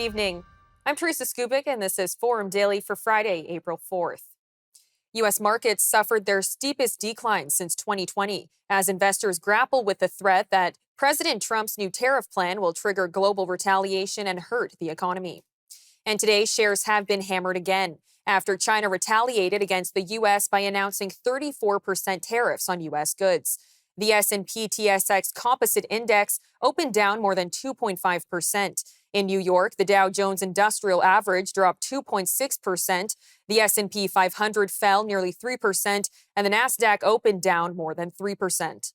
evening. I'm Teresa Skubik, and this is Forum Daily for Friday, April 4th. U.S. markets suffered their steepest decline since 2020 as investors grapple with the threat that President Trump's new tariff plan will trigger global retaliation and hurt the economy. And today, shares have been hammered again after China retaliated against the U.S. by announcing 34% tariffs on U.S. goods. The S&P TSX Composite Index opened down more than 2.5%. In New York, the Dow Jones Industrial Average dropped 2.6%. The S&P 500 fell nearly 3%, and the Nasdaq opened down more than 3%.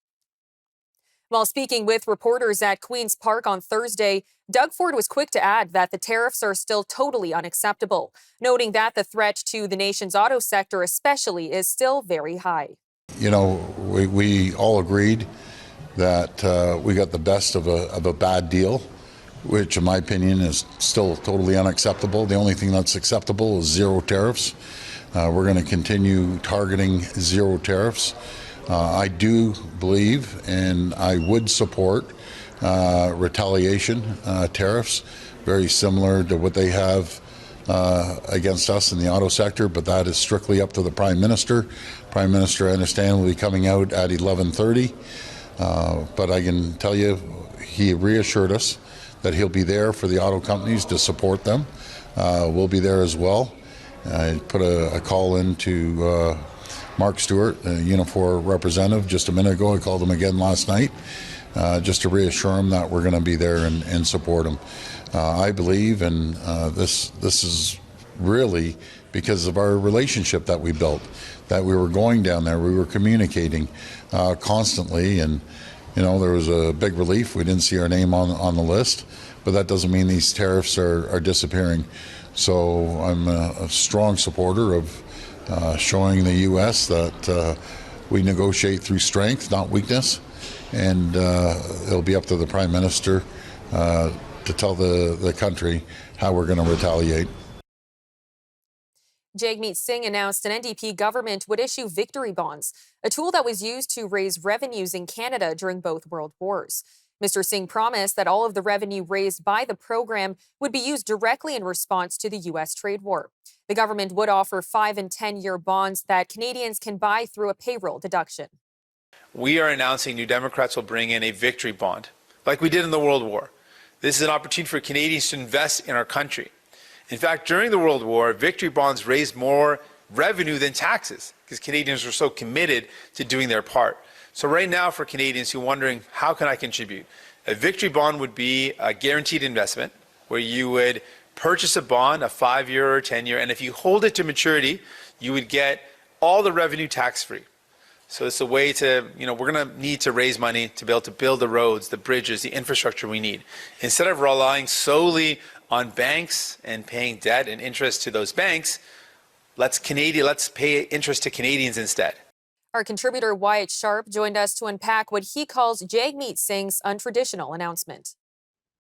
While speaking with reporters at Queen's Park on Thursday, Doug Ford was quick to add that the tariffs are still totally unacceptable, noting that the threat to the nation's auto sector especially is still very high. You know, we all agreed that we got the best of a bad deal, which in my opinion is still totally unacceptable. The only thing that's acceptable is zero tariffs. We're going to continue targeting zero tariffs. I do believe and I would support retaliation tariffs, very similar to what they have against us in the auto sector, but that is strictly up to the Prime Minister. Prime Minister, I understand, will be coming out at 11:30, but I can tell you he reassured us that he'll be there for the auto companies to support them. We'll be there as well. I put a call in to Mark Stewart, the Unifor representative, just a minute ago. I called him again last night just to reassure him that we're going to be there and support him. I believe, and this is really because of our relationship that we built, that we were going down there, we were communicating constantly, and you know, there was a big relief. We didn't see our name on the list, but that doesn't mean these tariffs are disappearing. So I'm a strong supporter of showing the U.S. that we negotiate through strength, not weakness, and it'll be up to the Prime Minister to tell the country how we're going to retaliate. Jagmeet Singh announced an NDP government would issue victory bonds, a tool that was used to raise revenues in Canada during both World Wars. Mr. Singh promised that all of the revenue raised by the program would be used directly in response to the U.S. trade war. The government would offer 5- and 10-year bonds that Canadians can buy through a payroll deduction. We are announcing New Democrats will bring in a victory bond, like we did in the World War. This is an opportunity for Canadians to invest in our country. In fact, during the World War, victory bonds raised more revenue than taxes because Canadians were so committed to doing their part. So right now, for Canadians who are wondering, how can I contribute? A victory bond would be a guaranteed investment where you would purchase a bond, a 5-year or 10-year, and if you hold it to maturity, you would get all the revenue tax-free. So it's a way to, we're going to need to raise money to be able to build the roads, the bridges, the infrastructure we need. Instead of relying solely on banks and paying debt and interest to those banks, let's pay interest to Canadians instead. Our contributor Wyatt Sharp joined us to unpack what he calls Jagmeet Singh's untraditional announcement.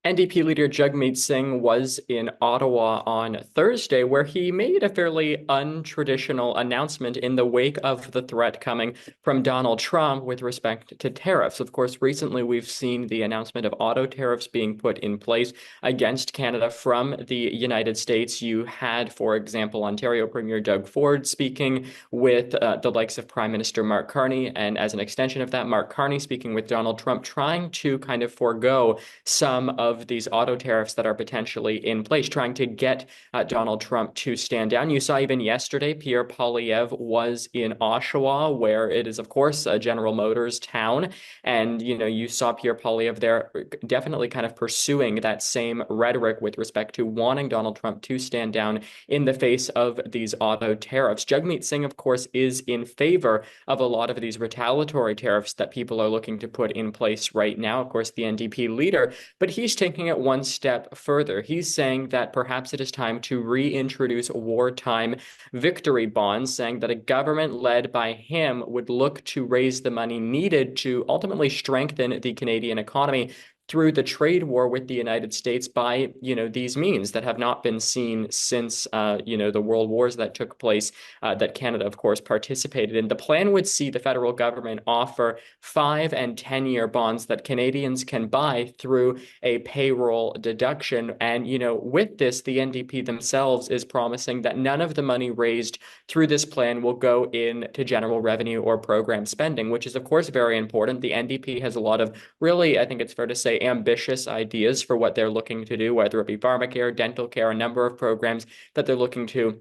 NDP leader Jagmeet Singh was in Ottawa on Thursday, where he made a fairly untraditional announcement in the wake of the threat coming from Donald Trump with respect to tariffs. Of course, recently we've seen the announcement of auto tariffs being put in place against Canada from the United States. You had, for example, Ontario Premier Doug Ford speaking with the likes of Prime Minister Mark Carney, and as an extension of that, Mark Carney speaking with Donald Trump, trying to kind of forego some of these auto tariffs that are potentially in place, trying to get Donald Trump to stand down. You saw even yesterday, Pierre Poilievre was in Oshawa, where it is, of course, a General Motors town. And, you saw Pierre Poilievre there definitely kind of pursuing that same rhetoric with respect to wanting Donald Trump to stand down in the face of these auto tariffs. Jagmeet Singh, of course, is in favor of a lot of these retaliatory tariffs that people are looking to put in place right now. Of course, the NDP leader, but he's taking it one step further. He's saying that perhaps it is time to reintroduce wartime victory bonds, saying that a government led by him would look to raise the money needed to ultimately strengthen the Canadian economy through the trade war with the United States by, these means that have not been seen since, the world wars that took place, that Canada, of course, participated in. The plan would see the federal government offer 5 and 10-year bonds that Canadians can buy through a payroll deduction. And, with this, the NDP themselves is promising that none of the money raised through this plan will go into general revenue or program spending, which is, of course, very important. The NDP has a lot of really, I think it's fair to say, ambitious ideas for what they're looking to do, whether it be pharmacare, dental care, a number of programs that they're looking to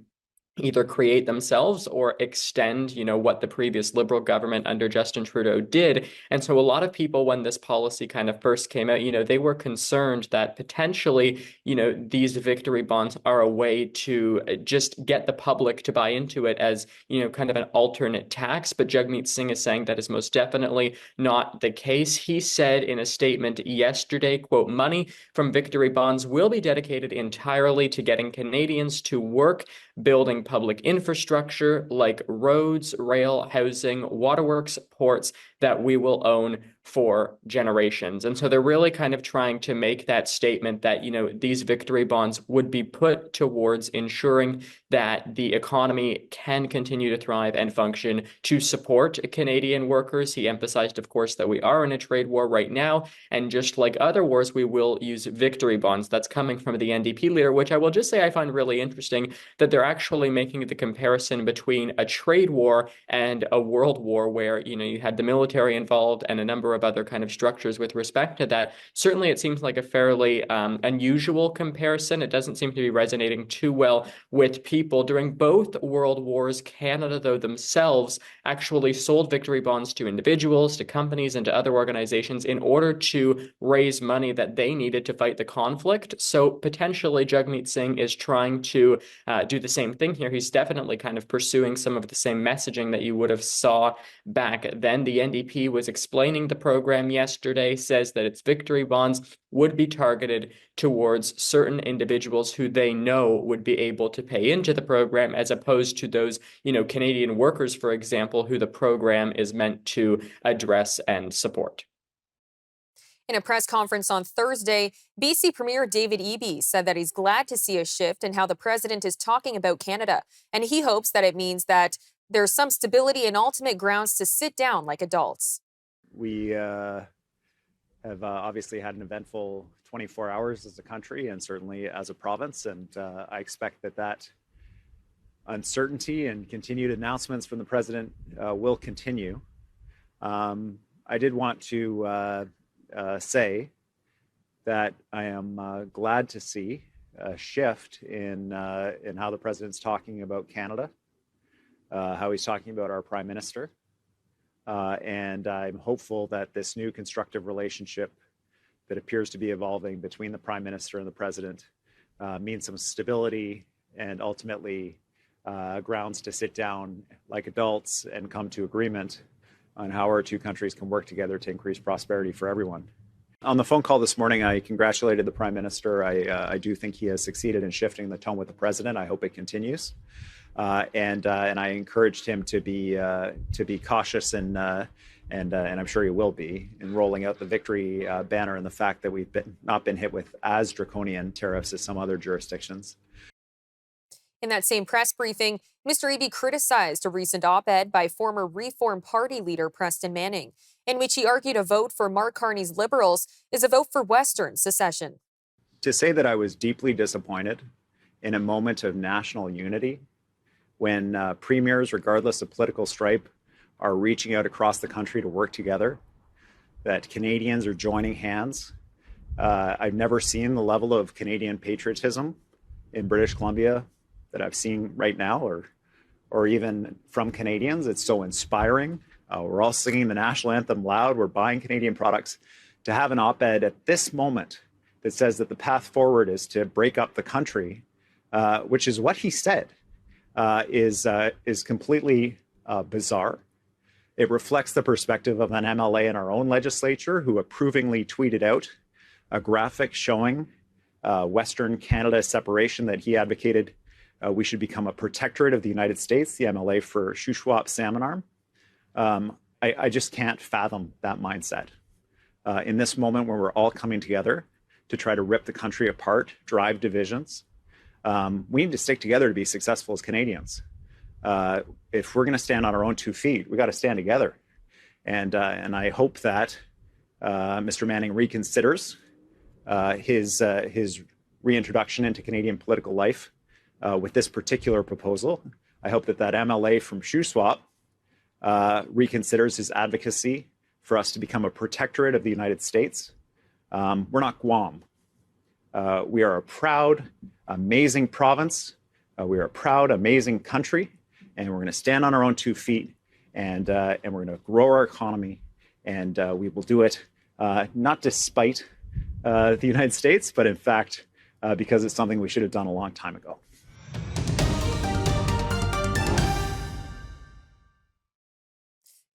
either create themselves or extend, what the previous Liberal government under Justin Trudeau did. And so a lot of people, when this policy kind of first came out, they were concerned that potentially, these victory bonds are a way to just get the public to buy into it as, kind of an alternate tax. But Jagmeet Singh is saying that is most definitely not the case. He said in a statement yesterday, quote, "Money from victory bonds will be dedicated entirely to getting Canadians to work, building public infrastructure like roads, rail, housing, waterworks, ports that we will own for generations." And so they're really kind of trying to make that statement that, these victory bonds would be put towards ensuring that the economy can continue to thrive and function to support Canadian workers. He emphasized, of course, that we are in a trade war right now. And just like other wars, we will use victory bonds. That's coming from the NDP leader, which I will just say I find really interesting that they're actually making the comparison between a trade war and a world war where, you had the military involved and a number of other kind of structures with respect to that. Certainly, it seems like a fairly unusual comparison. It doesn't seem to be resonating too well with people. During both world wars, Canada, though, themselves actually sold victory bonds to individuals, to companies, and to other organizations in order to raise money that they needed to fight the conflict. So potentially, Jagmeet Singh is trying to do the same thing here. He's definitely kind of pursuing some of the same messaging that you would have saw back then. The NDP was explaining the program yesterday, says that its victory bonds would be targeted towards certain individuals who they know would be able to pay into the program, as opposed to those, Canadian workers, for example, who the program is meant to address and support. In a press conference on Thursday, BC Premier David Eby said that he's glad to see a shift in how the president is talking about Canada, and he hopes that it means that there's some stability and ultimate grounds to sit down like adults. We have obviously had an eventful 24 hours as a country and certainly as a province, and I expect that uncertainty and continued announcements from the president will continue. I did want to say that I am glad to see a shift in how the president's talking about Canada, how he's talking about our prime minister, and I'm hopeful that this new constructive relationship that appears to be evolving between the prime minister and the president means some stability and ultimately grounds to sit down like adults and come to agreement on how our two countries can work together to increase prosperity for everyone. On the phone call this morning, I congratulated the Prime Minister. I do think he has succeeded in shifting the tone with the President. I hope it continues. And I encouraged him to be cautious and I'm sure he will be in rolling out the victory banner and the fact that we've not been hit with as draconian tariffs as some other jurisdictions. In that same press briefing, Mr. Eby criticized a recent op-ed by former Reform Party leader Preston Manning, in which he argued a vote for Mark Carney's Liberals is a vote for Western secession. To say that I was deeply disappointed in a moment of national unity when premiers, regardless of political stripe, are reaching out across the country to work together, that Canadians are joining hands. I've never seen the level of Canadian patriotism in British Columbia that I've seen right now, or even from Canadians. It's so inspiring. We're all singing the national anthem loud. We're buying Canadian products. To have an op-ed at this moment that says that the path forward is to break up the country, which is what he said, is completely bizarre. It reflects the perspective of an MLA in our own legislature who approvingly tweeted out a graphic showing Western Canada separation, that he advocated we should become a protectorate of the United States, the MLA for Shuswap Salmon Arm. I just can't fathom that mindset. in this moment where we're all coming together to try to rip the country apart, drive divisions. We need to stick together to be successful as Canadians. If we're going to stand on our own 2 feet, we got to stand together. And I hope that Mr. Manning reconsiders his reintroduction into Canadian political life with this particular proposal. I hope that MLA from Shuswap reconsiders his advocacy for us to become a protectorate of the United States. We're not Guam. We are a proud, amazing province. We are a proud, amazing country, and we're going to stand on our own 2 feet, and we're going to grow our economy, and we will do it not despite the United States, but in fact, because it's something we should have done a long time ago.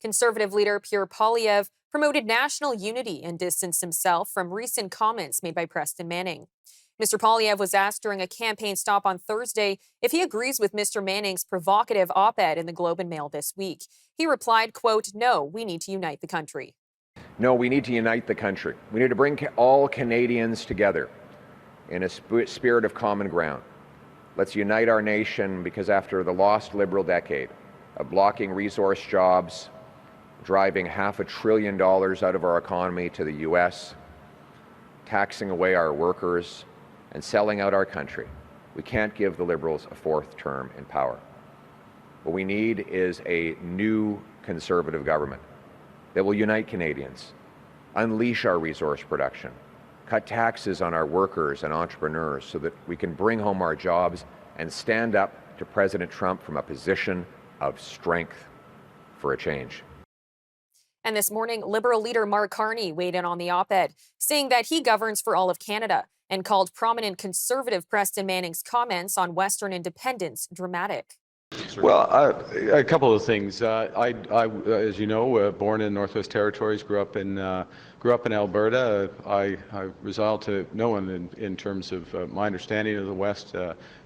Conservative leader Pierre Poilievre promoted national unity and distanced himself from recent comments made by Preston Manning. Mr. Poilievre was asked during a campaign stop on Thursday if he agrees with Mr. Manning's provocative op-ed in the Globe and Mail this week. He replied, quote, "No, we need to unite the country." No, we need to unite the country. We need to bring all Canadians together in a spirit of common ground. Let's unite our nation, because after the lost Liberal decade of blocking resource jobs, driving $500 billion out of our economy to the U.S., taxing away our workers, and selling out our country, we can't give the Liberals a 4th term in power. What we need is a new Conservative government that will unite Canadians, unleash our resource production, cut taxes on our workers and entrepreneurs so that we can bring home our jobs and stand up to President Trump from a position of strength for a change. And this morning, Liberal leader Mark Carney weighed in on the op-ed, saying that he governs for all of Canada and called prominent Conservative Preston Manning's comments on Western independence dramatic. Well, a couple of things. I as you know, born in Northwest Territories, grew up in Alberta. I resolve to no one in terms of my understanding of the West,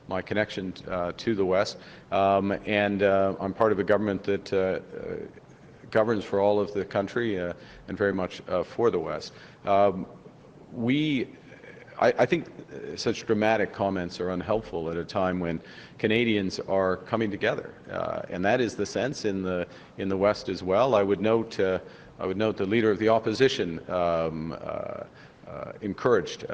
my connection to the West, and I'm part of a government that governs for all of the country and very much for the West. I think such dramatic comments are unhelpful at a time when Canadians are coming together, and that is the sense in the West as well. I would note the leader of the opposition encouraged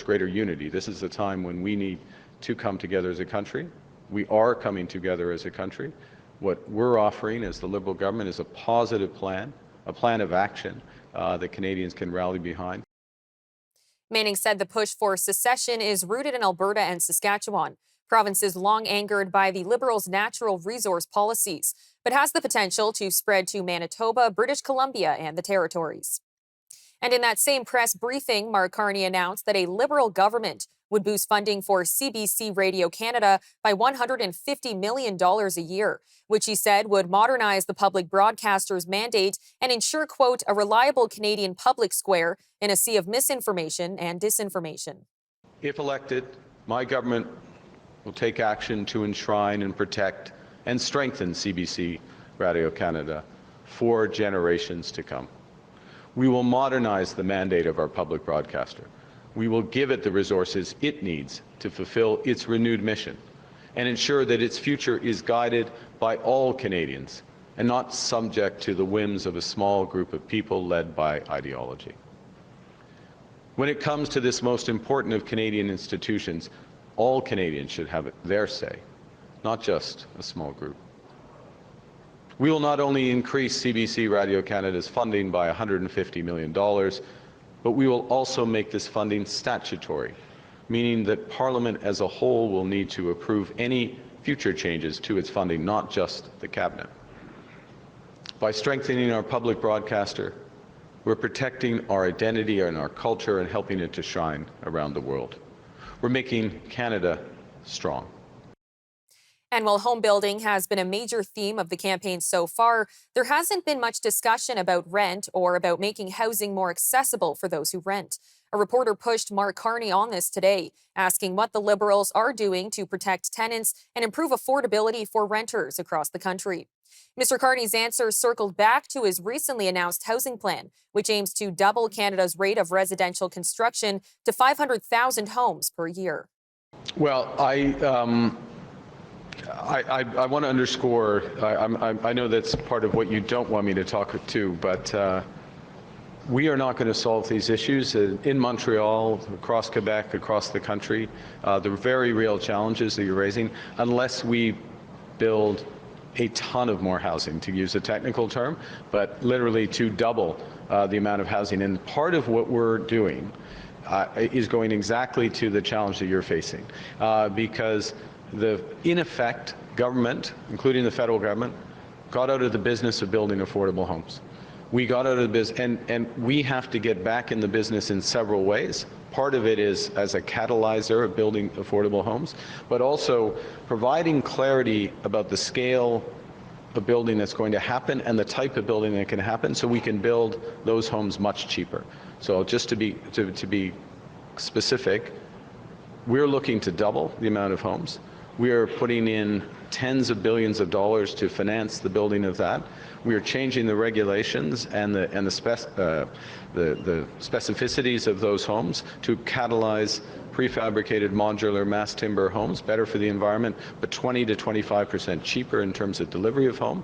greater unity. This is a time when we need to come together as a country. We are coming together as a country. What we're offering as the Liberal government is a positive plan, a plan of action that Canadians can rally behind. Manning said the push for secession is rooted in Alberta and Saskatchewan, provinces long angered by the Liberals' natural resource policies, but has the potential to spread to Manitoba, British Columbia, and the Territories. And in that same press briefing, Mark Carney announced that a Liberal government would boost funding for CBC Radio Canada by $150 million a year, which he said would modernize the public broadcaster's mandate and ensure, quote, a reliable Canadian public square in a sea of misinformation and disinformation. If elected, my government will take action to enshrine and protect and strengthen CBC Radio Canada for generations to come. We will modernize the mandate of our public broadcaster. We will give it the resources it needs to fulfill its renewed mission and ensure that its future is guided by all Canadians and not subject to the whims of a small group of people led by ideology. When it comes to this most important of Canadian institutions, all Canadians should have their say, not just a small group. We will not only increase CBC Radio Canada's funding by $150 million, but we will also make this funding statutory, meaning that Parliament as a whole will need to approve any future changes to its funding, not just the Cabinet. By strengthening our public broadcaster, we're protecting our identity and our culture and helping it to shine around the world. We're making Canada strong. And while home building has been a major theme of the campaign so far, there hasn't been much discussion about rent or about making housing more accessible for those who rent. A reporter pushed Mark Carney on this today, asking what the Liberals are doing to protect tenants and improve affordability for renters across the country. Mr. Carney's answer circled back to his recently announced housing plan, which aims to double Canada's rate of residential construction to 500,000 homes per year. Well, I want to underscore, I know that's part of what you don't want me to talk to, but we are not going to solve these issues in Montreal, across Quebec, across the country, the very real challenges that you're raising, unless we build a ton of more housing, to use a technical term, but literally to double the amount of housing. And part of what we're doing is going exactly to the challenge that you're facing, because in effect, government, including the federal government, got out of the business of building affordable homes. We got out of the business, and we have to get back in the business in several ways. Part of it is as a catalyzer of building affordable homes, but also providing clarity about the scale of building that's going to happen and the type of building that can happen, so we can build those homes much cheaper. So just to be specific, we're looking to double the amount of homes. We are putting in tens of billions of dollars to finance the building of that. We are changing the regulations and the specificities of those homes to catalyze prefabricated modular mass timber homes, better for the environment, but 20 to 25% cheaper in terms of delivery of home.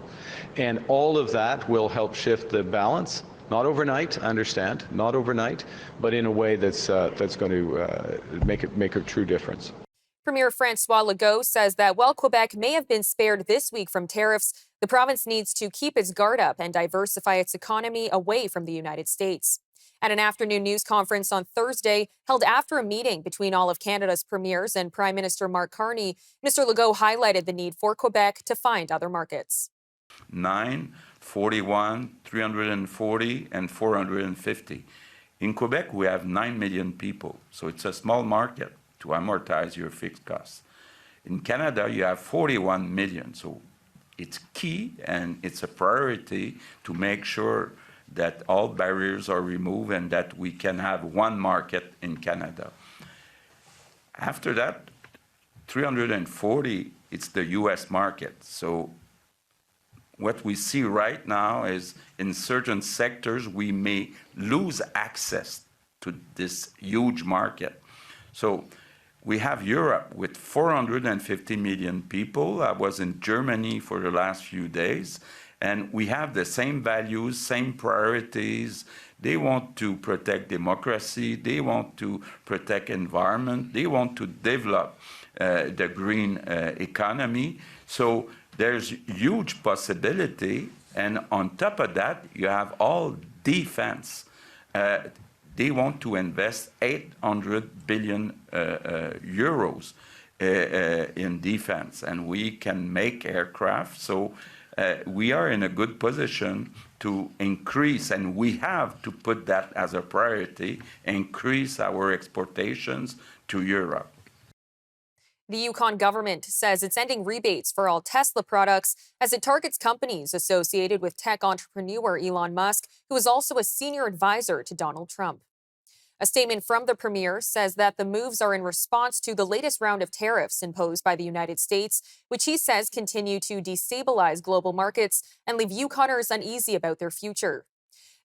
And all of that will help shift the balance. Not overnight, I understand, not overnight, but in a way that's going to make a true difference. Premier Francois Legault says that while Quebec may have been spared this week from tariffs, the province needs to keep its guard up and diversify its economy away from the United States. At an afternoon news conference on Thursday, held after a meeting between all of Canada's premiers and Prime Minister Mark Carney, Mr. Legault highlighted the need for Quebec to find other markets. 9, 41, 340, and 450. In Quebec, we have 9 million people, so it's a small market to amortize your fixed costs. In Canada, you have 41 million, so it's key and it's a priority to make sure that all barriers are removed and that we can have one market in Canada. After that, 340, it's the US market. So what we see right now is in certain sectors, we may lose access to this huge market. So we have Europe with 450 million people. I was in Germany for the last few days, and we have the same values, same priorities. They want to protect democracy. They want to protect environment. They want to develop the green economy. So there's huge possibility. And on top of that, you have all defense. They want to invest 800 billion euros in defense, and we can make aircraft. So we are in a good position to increase, and we have to put that as a priority, increase our exportations to Europe. The Yukon government says it's ending rebates for all Tesla products as it targets companies associated with tech entrepreneur Elon Musk, who is also a senior advisor to Donald Trump. A statement from the premier says that the moves are in response to the latest round of tariffs imposed by the United States, which he says continue to destabilize global markets and leave Yukoners uneasy about their future.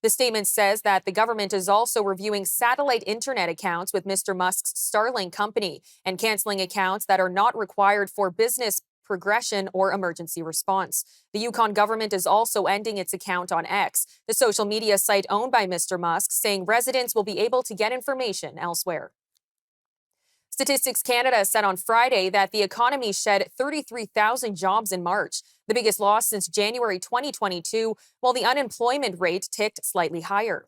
The statement says that the government is also reviewing satellite internet accounts with Mr. Musk's Starlink company and canceling accounts that are not required for business progression or emergency response. The Yukon government is also ending its account on X, the social media site owned by Mr. Musk, saying residents will be able to get information elsewhere. Statistics Canada said on Friday that the economy shed 33,000 jobs in March, the biggest loss since January 2022, while the unemployment rate ticked slightly higher.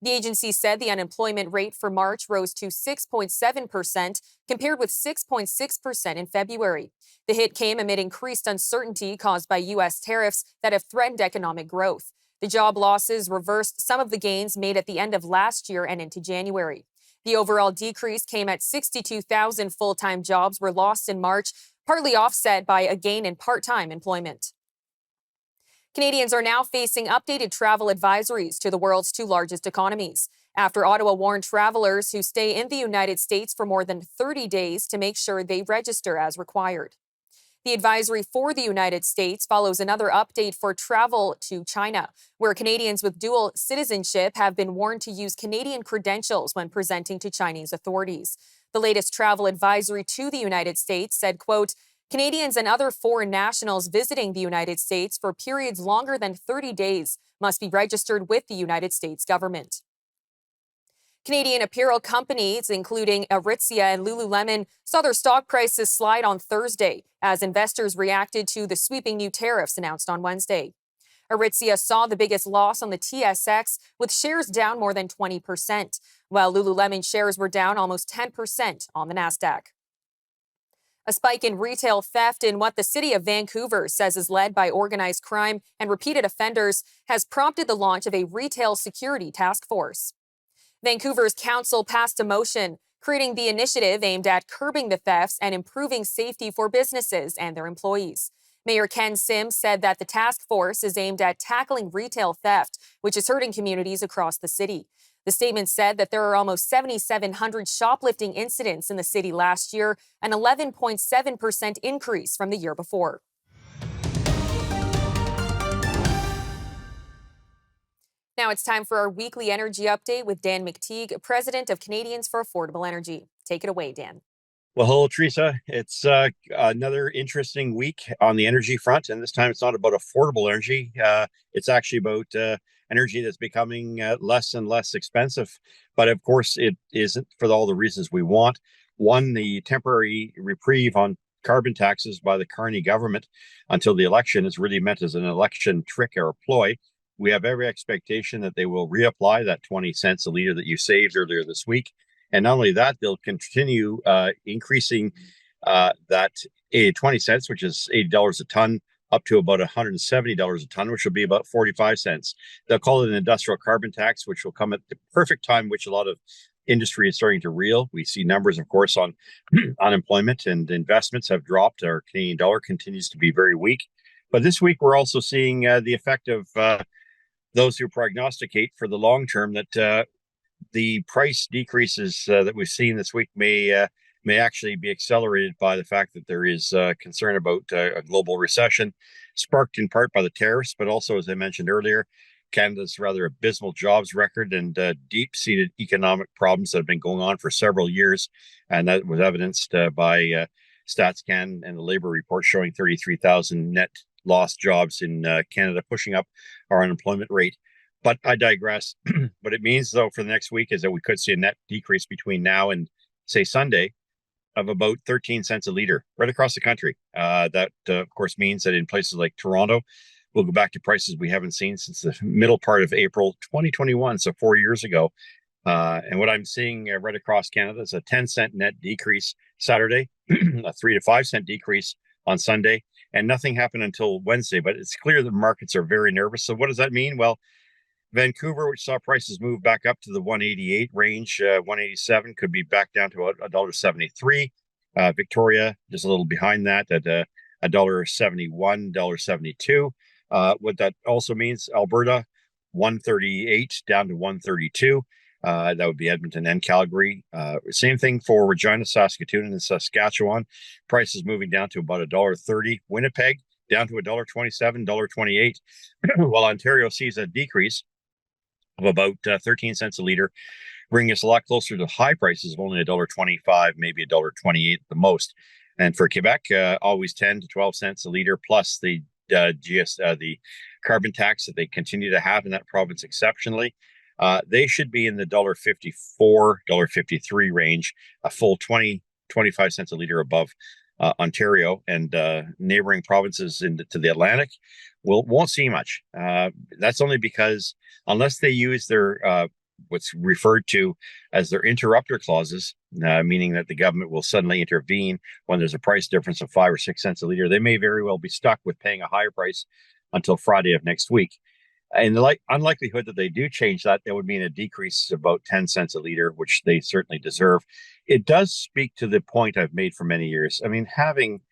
The agency said the unemployment rate for March rose to 6.7%, compared with 6.6% in February. The hit came amid increased uncertainty caused by U.S. tariffs that have threatened economic growth. The job losses reversed some of the gains made at the end of last year and into January. The overall decrease came at 62,000 full-time jobs were lost in March, partly offset by a gain in part-time employment. Canadians are now facing updated travel advisories to the world's two largest economies, after Ottawa warned travelers who stay in the United States for more than 30 days to make sure they register as required. The advisory for the United States follows another update for travel to China, where Canadians with dual citizenship have been warned to use Canadian credentials when presenting to Chinese authorities. The latest travel advisory to the United States said, quote, Canadians and other foreign nationals visiting the United States for periods longer than 30 days must be registered with the United States government. Canadian apparel companies, including Aritzia and Lululemon, saw their stock prices slide on Thursday as investors reacted to the sweeping new tariffs announced on Wednesday. Aritzia saw the biggest loss on the TSX, with shares down more than 20%, while Lululemon shares were down almost 10% on the Nasdaq. A spike in retail theft in what the city of Vancouver says is led by organized crime and repeated offenders has prompted the launch of a retail security task force. Vancouver's council passed a motion creating the initiative aimed at curbing the thefts and improving safety for businesses and their employees. Mayor Ken Sims said that the task force is aimed at tackling retail theft, which is hurting communities across the city. The statement said that there are almost 7,700 shoplifting incidents in the city last year, an 11.7% increase from the year before. Now it's time for our weekly energy update with Dan McTeague, president of Canadians for Affordable Energy. Take it away, Dan. Well, hello, Teresa. It's another interesting week on the energy front, and this time it's not about affordable energy. It's actually about energy that's becoming less and less expensive. But of course, it isn't for all the reasons we want. One, the temporary reprieve on carbon taxes by the Carney government until the election is really meant as an election trick or a ploy. We have every expectation that they will reapply that 20 cents a liter that you saved earlier this week. And not only that, they'll continue increasing that 20 cents, which is $80 a ton, up to about $170 a ton, which will be about 45 cents. They'll call it an industrial carbon tax, which will come at the perfect time, which a lot of industry is starting to reel. We see numbers, of course, on unemployment and investments have dropped. Our Canadian dollar continues to be very weak. But this week, we're also seeing the effect of those who prognosticate for the long term that the price decreases that we've seen this week may actually be accelerated by the fact that there is concern about a global recession, sparked in part by the tariffs, but also, as I mentioned earlier, Canada's rather abysmal jobs record and deep-seated economic problems that have been going on for several years. And that was evidenced by StatsCan and the labor report showing 33,000 net lost jobs in Canada, pushing up our unemployment rate. But I digress. What it means, though, for the next week is that we could see a net decrease between now and, say, Sunday of about 13 cents a liter right across the country. That, of course, means that in places like Toronto, we'll go back to prices we haven't seen since the middle part of April 2021, so 4 years ago. And what I'm seeing right across Canada is a 10-cent net decrease Saturday, a 3 to 5 cent decrease on Sunday, and nothing happened until Wednesday. But it's clear the markets are very nervous. So what does that mean? Well, Vancouver, which saw prices move back up to the 188 range, 187 could be back down to $1.73. Victoria, just a little behind that at $1.71, $1.72. What that also means, Alberta, 138 down to 132. That would be Edmonton and Calgary. Same thing for Regina, Saskatoon, and Saskatchewan. Prices moving down to about $1.30. Winnipeg down to $1.27, $1.28, while Ontario sees a decrease of about 13 cents a liter, bringing us a lot closer to high prices of only $1.25, maybe $1.28 at the most. And for Quebec, always 10 to 12 cents a liter, plus the the carbon tax that they continue to have in that province exceptionally. They should be in the $1.54, $1.53 range, a full 25 cents a liter above Ontario, and neighboring provinces to the Atlantic won't see much. That's only because unless they use their what's referred to as their interrupter clauses, meaning that the government will suddenly intervene when there's a price difference of 5 or 6 cents a liter, they may very well be stuck with paying a higher price until Friday of next week. In the unlikelihood that they do change that, that would mean a decrease of about 10 cents a liter, which they certainly deserve. It does speak to the point I've made for many years. I mean, having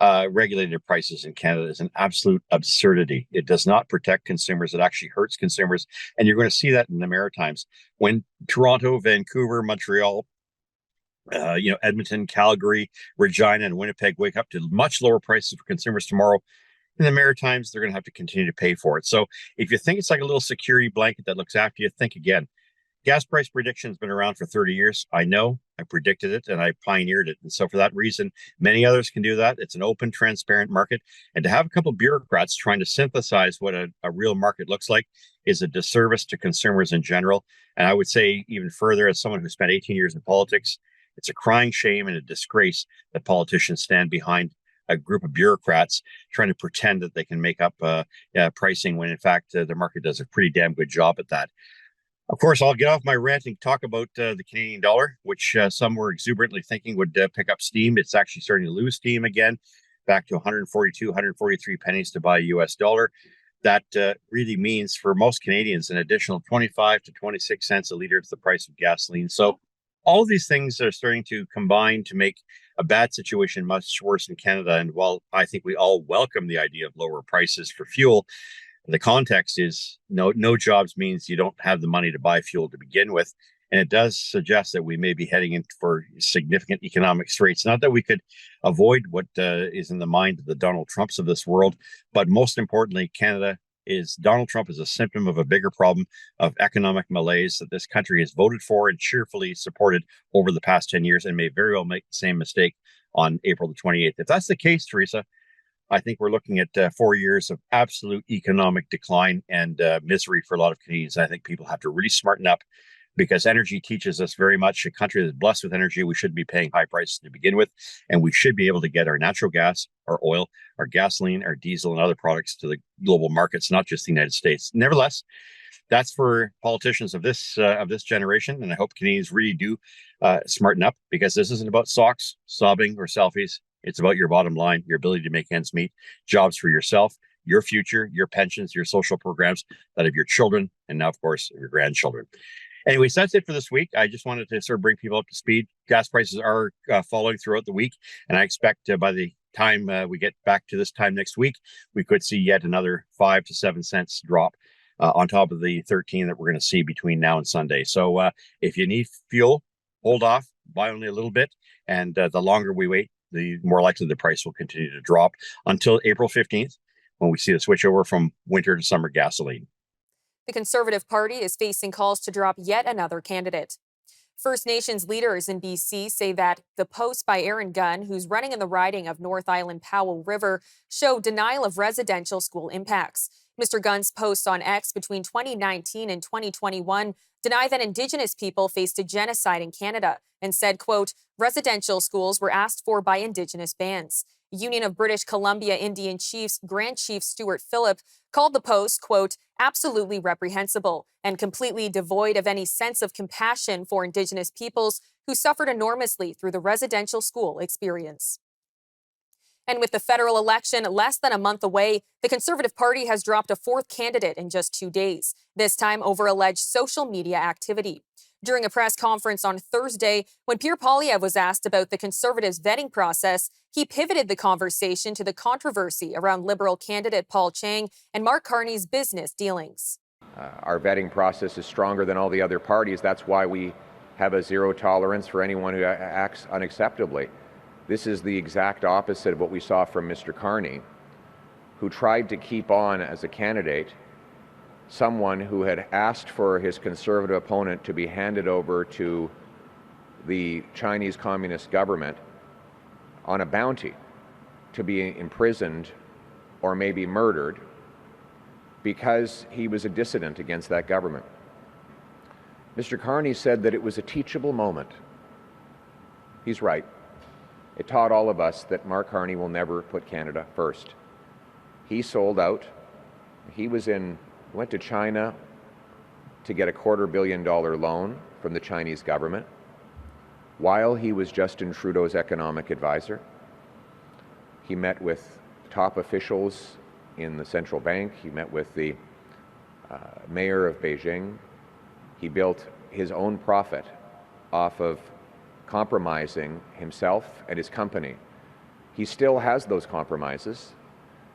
regulated prices in Canada is an absolute absurdity. It does not protect consumers. It actually hurts consumers. And you're going to see that in the Maritimes. When Toronto, Vancouver, Montreal Edmonton, Calgary, Regina, and Winnipeg wake up to much lower prices for consumers tomorrow. In the Maritimes, they're going to have to continue to pay for it. So if you think it's like a little security blanket that looks after you, think again. Gas price prediction has been around for 30 years. I know, I predicted it, and I pioneered it. And so for that reason, many others can do that. It's an open, transparent market. And to have a couple of bureaucrats trying to synthesize what a real market looks like is a disservice to consumers in general. And I would say even further, as someone who spent 18 years in politics, it's a crying shame and a disgrace that politicians stand behind a group of bureaucrats trying to pretend that they can make up pricing when in fact the market does a pretty damn good job at that. Of course, I'll get off my rant and talk about the Canadian dollar, which some were exuberantly thinking would pick up steam. It's actually starting to lose steam again, back to 142, 143 pennies to buy a US dollar. That really means for most Canadians an additional 25 to 26 cents a liter to the price of gasoline. So all of these things are starting to combine to make a bad situation much worse in Canada. And while I think we all welcome the idea of lower prices for fuel, the context is no jobs means you don't have the money to buy fuel to begin with. And it does suggest that we may be heading in for significant economic straits. Not that we could avoid what is in the mind of the Donald Trumps of this world, but most importantly, Donald Trump is a symptom of a bigger problem of economic malaise that this country has voted for and cheerfully supported over the past 10 years and may very well make the same mistake on April the 28th. If that's the case, Teresa, I think we're looking at 4 years of absolute economic decline and misery for a lot of Canadians. I think people have to really smarten up because energy teaches us very much. A country that's blessed with energy, we shouldn't be paying high prices to begin with, and we should be able to get our natural gas, our oil, our gasoline, our diesel, and other products to the global markets, not just the United States. Nevertheless, that's for politicians of this generation, and I hope Canadians really do smarten up because this isn't about socks, sobbing, or selfies. It's about your bottom line, your ability to make ends meet, jobs for yourself, your future, your pensions, your social programs, that of your children, and now, of course, of your grandchildren. Anyways, that's it for this week. I just wanted to sort of bring people up to speed. Gas prices are falling throughout the week, and I expect by the time we get back to this time next week, we could see yet another 5 to 7 cents drop on top of the 13 that we're going to see between now and Sunday. So if you need fuel, hold off, buy only a little bit, and the longer we wait, the more likely the price will continue to drop until April 15th, when we see the switch over from winter to summer gasoline. The Conservative Party is facing calls to drop yet another candidate. First Nations leaders in BC say that the post by Aaron Gunn, who's running in the riding of North Island Powell River, show denial of residential school impacts. Mr. Gunn's posts on X between 2019 and 2021 deny that Indigenous people faced a genocide in Canada and said, quote, residential schools were asked for by Indigenous bands. Union of British Columbia Indian Chiefs Grand Chief Stuart Phillip called the post, quote, absolutely reprehensible and completely devoid of any sense of compassion for Indigenous peoples who suffered enormously through the residential school experience. And with the federal election less than a month away, the Conservative Party has dropped a fourth candidate in just 2 days, this time over alleged social media activity. During a press conference on Thursday, when Pierre Poilievre was asked about the Conservatives' vetting process, he pivoted the conversation to the controversy around Liberal candidate Paul Chang and Mark Carney's business dealings. Our vetting process is stronger than all the other parties. That's why we have a zero tolerance for anyone who acts unacceptably. This is the exact opposite of what we saw from Mr. Carney, who tried to keep on as a candidate someone who had asked for his Conservative opponent to be handed over to the Chinese Communist government on a bounty to be imprisoned or maybe murdered because he was a dissident against that government. Mr. Carney said that it was a teachable moment. He's right. It taught all of us that Mark Carney will never put Canada first. He sold out. He went to China to get a $250 million loan from the Chinese government while he was Justin Trudeau's economic advisor. He met with top officials in the central bank. He met with the mayor of Beijing. He built his own profit off of compromising himself and his company. He still has those compromises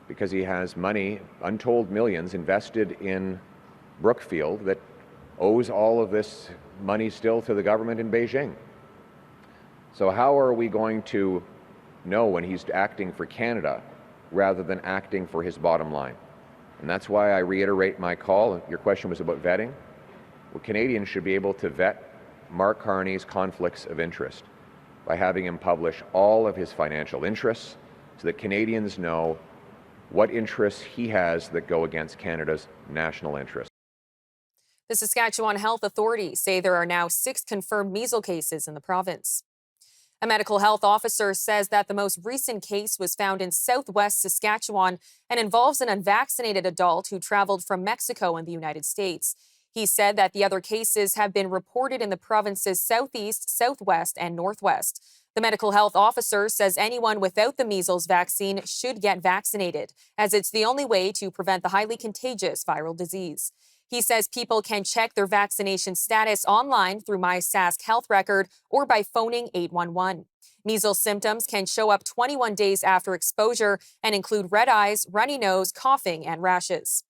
because he has money, untold millions, invested in Brookfield that owes all of this money still to the government in Beijing. So how are we going to know when he's acting for Canada rather than acting for his bottom line? And that's why I reiterate my call. Your question was about vetting. Well, Canadians should be able to vet Mark Carney's conflicts of interest by having him publish all of his financial interests so that Canadians know what interests he has that go against Canada's national interests. The Saskatchewan Health Authorities say there are now 6 confirmed measles cases in the province. A medical health officer says that the most recent case was found in southwest Saskatchewan and involves an unvaccinated adult who traveled from Mexico and the United States. He said that the other cases have been reported in the province's southeast, southwest, and northwest. The medical health officer says anyone without the measles vaccine should get vaccinated, as it's the only way to prevent the highly contagious viral disease. He says people can check their vaccination status online through My Sask Health Record or by phoning 811. Measles symptoms can show up 21 days after exposure and include red eyes, runny nose, coughing, and rashes.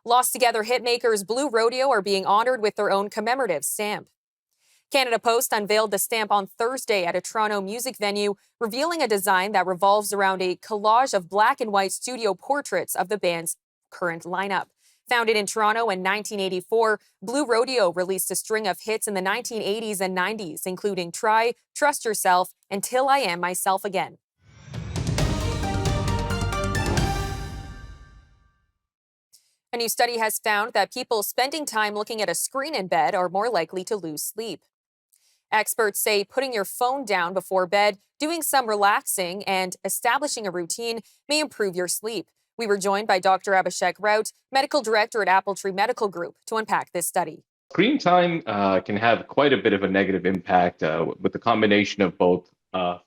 Lost Together hitmakers Blue Rodeo are being honored with their own commemorative stamp. Canada Post unveiled the stamp on Thursday at a Toronto music venue, revealing a design that revolves around a collage of black and white studio portraits of the band's current lineup. Founded in Toronto in 1984, Blue Rodeo released a string of hits in the 1980s and 90s, including Try, Trust Yourself, and Till I Am Myself Again. A new study has found that people spending time looking at a screen in bed are more likely to lose sleep. Experts say putting your phone down before bed, doing some relaxing, and establishing a routine may improve your sleep. We were joined by Dr. Abhishek Raut, medical director at Appletree Medical Group, to unpack this study. Screen time can have quite a bit of a negative impact with the combination of both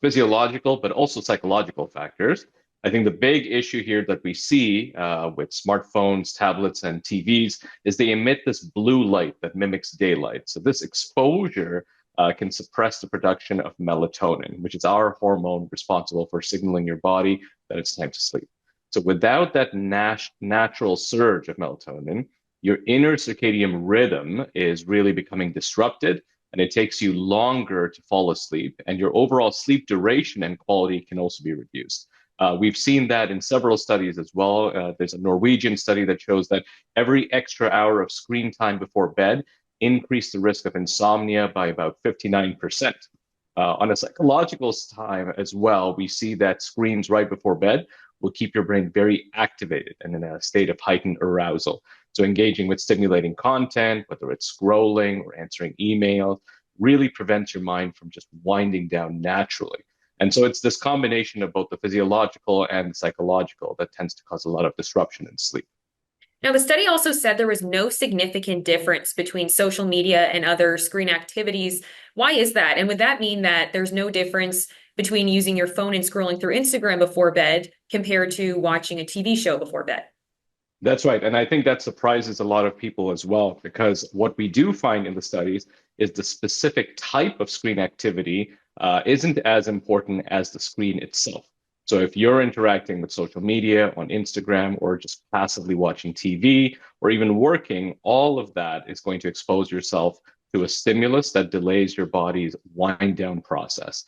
physiological but also psychological factors. I think the big issue here that we see with smartphones, tablets, and TVs is they emit this blue light that mimics daylight. So this exposure can suppress the production of melatonin, which is our hormone responsible for signaling your body that it's time to sleep. So without that natural surge of melatonin, your inner circadian rhythm is really becoming disrupted, and it takes you longer to fall asleep, and your overall sleep duration and quality can also be reduced. We've seen that in several studies as well. There's a Norwegian study that shows that every extra hour of screen time before bed increased the risk of insomnia by about 59%. On a psychological time as well, we see that screens right before bed will keep your brain very activated and in a state of heightened arousal. So engaging with stimulating content, whether it's scrolling or answering emails, really prevents your mind from just winding down naturally. And so it's this combination of both the physiological and the psychological that tends to cause a lot of disruption in sleep. Now, the study also said there was no significant difference between social media and other screen activities. Why is that? And would that mean that there's no difference between using your phone and scrolling through Instagram before bed compared to watching a TV show before bed? That's right. And I think that surprises a lot of people as well, because what we do find in the studies is the specific type of screen activity isn't as important as the screen itself. So if you're interacting with social media on Instagram or just passively watching TV or even working, all of that is going to expose yourself to a stimulus that delays your body's wind down process.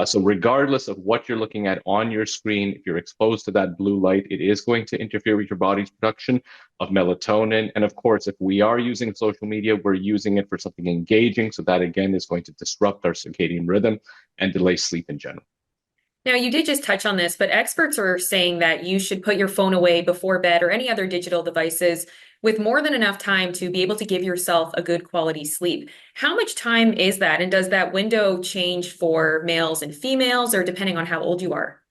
So regardless of what you're looking at on your screen, if you're exposed to that blue light, it is going to interfere with your body's production of melatonin. And of course, if we are using social media, we're using it for something engaging. So that again is going to disrupt our circadian rhythm and delay sleep in general. Now, you did just touch on this, but experts are saying that you should put your phone away before bed or any other digital devices with more than enough time to be able to give yourself a good quality sleep. How much time is that? And does that window change for males and females or depending on how old you are?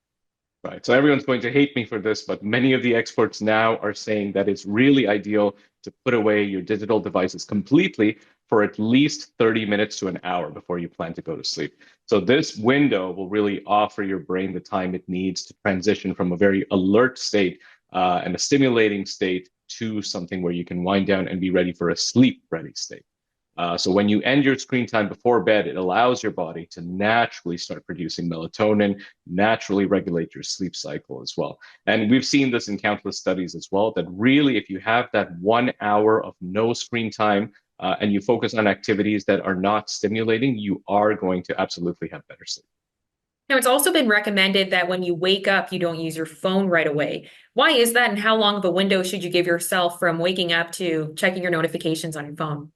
Right. So everyone's going to hate me for this, but many of the experts now are saying that it's really ideal to put away your digital devices completely for at least 30 minutes to an hour before you plan to go to sleep. So this window will really offer your brain the time it needs to transition from a very alert state and a stimulating state to something where you can wind down and be ready for a sleep-ready state. So when you end your screen time before bed, it allows your body to naturally start producing melatonin, naturally regulate your sleep cycle as well. And we've seen this in countless studies as well, that really if you have that 1 hour of no screen time and you focus on activities that are not stimulating, you are going to absolutely have better sleep. Now, it's also been recommended that when you wake up, you don't use your phone right away. Why is that, and how long of a window should you give yourself from waking up to checking your notifications on your phone?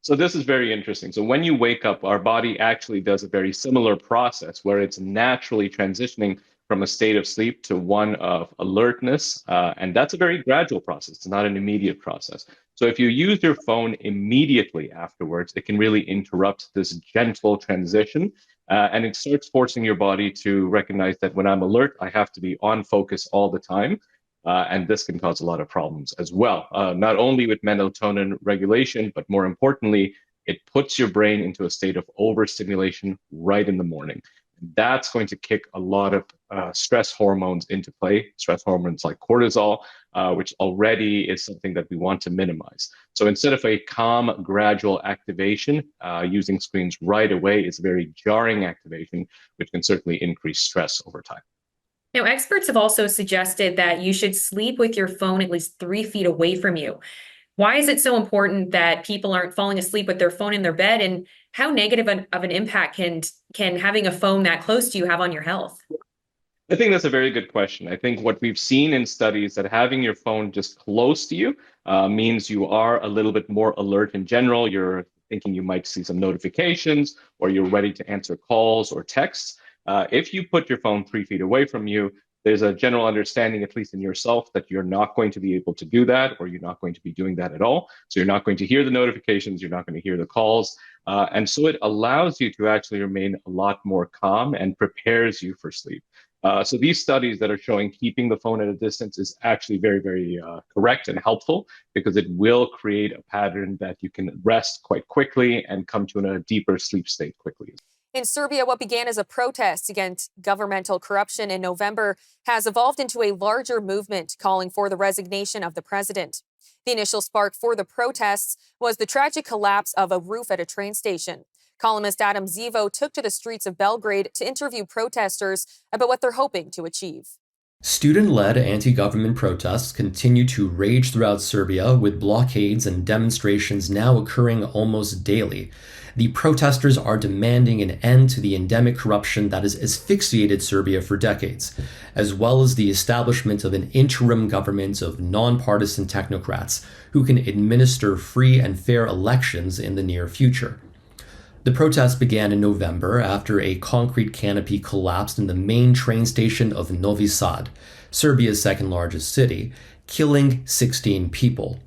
So this is very interesting. So when you wake up, our body actually does a very similar process where it's naturally transitioning from a state of sleep to one of alertness. And that's a very gradual process. It's not an immediate process. So if you use your phone immediately afterwards, it can really interrupt this gentle transition. And it starts forcing your body to recognize that when I'm alert, I have to be on focus all the time. And this can cause a lot of problems as well, not only with melatonin regulation, but more importantly, it puts your brain into a state of overstimulation right in the morning. That's going to kick a lot of stress hormones into play, stress hormones like cortisol, which already is something that we want to minimize. So instead of a calm, gradual activation, using screens right away is a very jarring activation, which can certainly increase stress over time. Now, experts have also suggested that you should sleep with your phone at least 3 feet away from you. Why is it so important that people aren't falling asleep with their phone in their bed? And how negative of an impact can having a phone that close to you have on your health? I think that's a very good question. I think what we've seen in studies that having your phone just close to you means you are a little bit more alert in general. You're thinking you might see some notifications, or you're ready to answer calls or texts. If you put your phone 3 feet away from you, there's a general understanding, at least in yourself, that you're not going to be able to do that, or you're not going to be doing that at all. So you're not going to hear the notifications, you're not going to hear the calls. And so it allows you to actually remain a lot more calm and prepares you for sleep. So these studies that are showing keeping the phone at a distance is actually very, very correct and helpful, because it will create a pattern that you can rest quite quickly and come to a deeper sleep state quickly. In Serbia, what began as a protest against governmental corruption in November has evolved into a larger movement calling for the resignation of the president. The initial spark for the protests was the tragic collapse of a roof at a train station. Columnist Adam Zivo took to the streets of Belgrade to interview protesters about what they're hoping to achieve. Student-led anti-government protests continue to rage throughout Serbia, with blockades and demonstrations now occurring almost daily. The protesters are demanding an end to the endemic corruption that has asphyxiated Serbia for decades, as well as the establishment of an interim government of nonpartisan technocrats who can administer free and fair elections in the near future. The protests began in November after a concrete canopy collapsed in the main train station of Novi Sad, Serbia's second largest city, killing 16 people.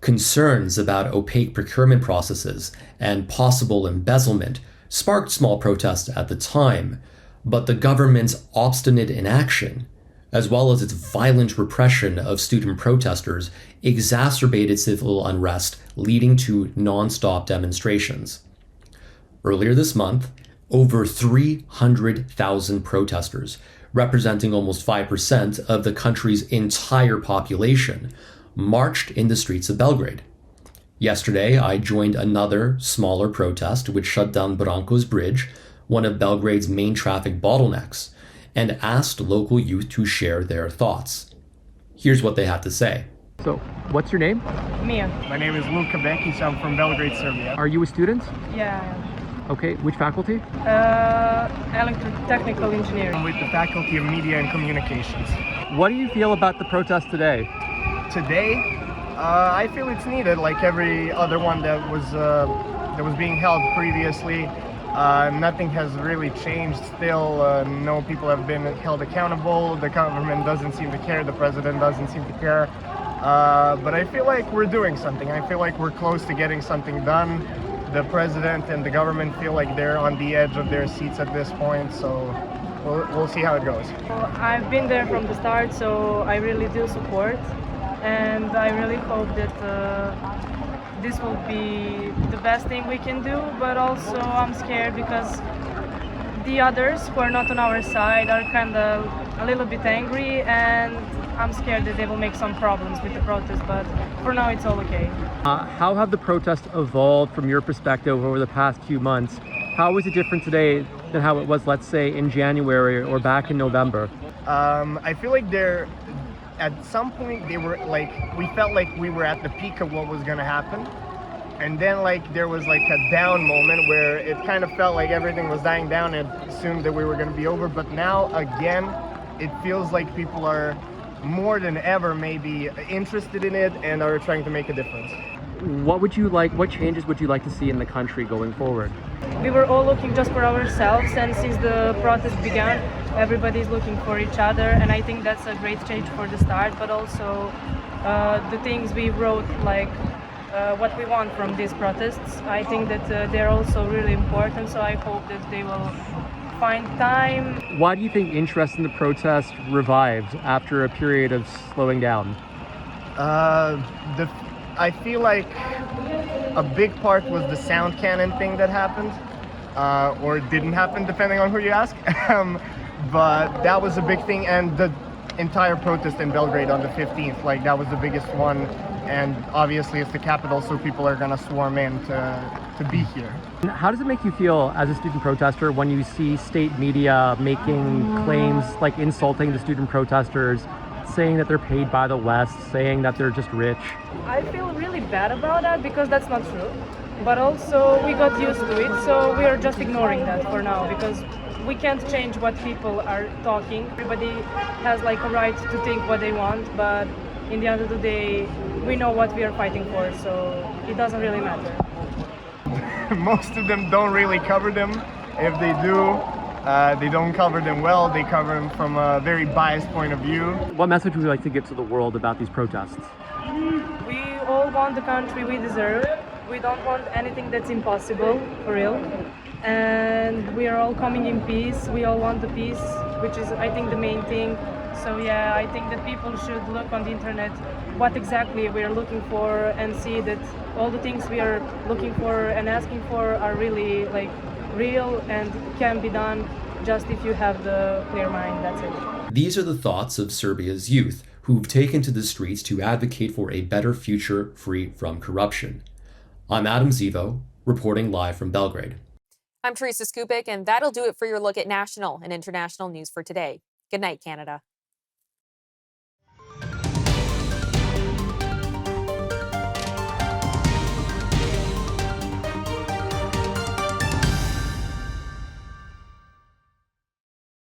Concerns about opaque procurement processes and possible embezzlement sparked small protests at the time, but the government's obstinate inaction, as well as its violent repression of student protesters, exacerbated civil unrest, leading to non-stop demonstrations. Earlier this month, over 300,000 protesters, representing almost 5% of the country's entire population, marched in the streets of Belgrade. Yesterday, I joined another, smaller protest which shut down Branko's Bridge, one of Belgrade's main traffic bottlenecks, and asked local youth to share their thoughts. Here's what they had to say. So, what's your name? Mia. My name is Luka Bekic. I'm from Belgrade, Serbia. Are you a student? Yeah. Okay, which faculty? Electrotechnical engineering. I'm with the Faculty of Media and Communications. What do you feel about the protest today? Today, I feel it's needed, like every other one that was being held previously. Nothing has really changed still. No people have been held accountable. The government doesn't seem to care. The president doesn't seem to care. But I feel like we're doing something. I feel like we're close to getting something done. The president and the government feel like they're on the edge of their seats at this point, so we'll see how it goes. I've been there from the start, so I really do support, and I really hope that this will be the best thing we can do, but also I'm scared because the others who are not on our side are kind of a little bit angry, and I'm scared that they will make some problems with the protest, but for now it's all okay. How have the protests evolved from your perspective over the past few months? How is it different today than how it was, let's say, in January or back in November? I feel like at some point we felt like we were at the peak of what was going to happen. And then like there was like a down moment where it kind of felt like everything was dying down and assumed that we were going to be over. But now again, it feels like people are more than ever maybe interested in it and are trying to make a difference. What changes would you like to see in the country going forward? We were all looking just for ourselves, and since the protest began, everybody's looking for each other, and I think that's a great change for the start, but also the things we wrote, like what we want from these protests, I think that they're also really important, so I hope that they will find time. Why do you think interest in the protest revived after a period of slowing down? I feel like a big part was the sound cannon thing that happened, or didn't happen, depending on who you ask. But that was a big thing, and the entire protest in Belgrade on the 15th, like that was the biggest one. And obviously it's the capital, so people are gonna swarm in to be here. How does it make you feel as a student protester when you see state media making claims like insulting the student protesters, saying that they're paid by the West, saying that they're just rich? I feel really bad about that because that's not true. But also we got used to it, so we are just ignoring that for now because we can't change what people are talking. Everybody has like a right to think what they want, but in the end of the day, we know what we are fighting for, so it doesn't really matter. Most of them don't really cover them. If they do, they don't cover them well. They cover them from a very biased point of view. What message would you like to give to the world about these protests? We all want the country we deserve. We don't want anything that's impossible, for real. And we are all coming in peace. We all want the peace, which is, I think, the main thing. So yeah, I think that people should look on the internet what exactly we are looking for and see that all the things we are looking for and asking for are really like real and can be done just if you have the clear mind. That's it. These are the thoughts of Serbia's youth who've taken to the streets to advocate for a better future free from corruption. I'm Adam Zivo, reporting live from Belgrade. I'm Teresa Skupik, and that'll do it for your look at national and international news for today. Good night, Canada.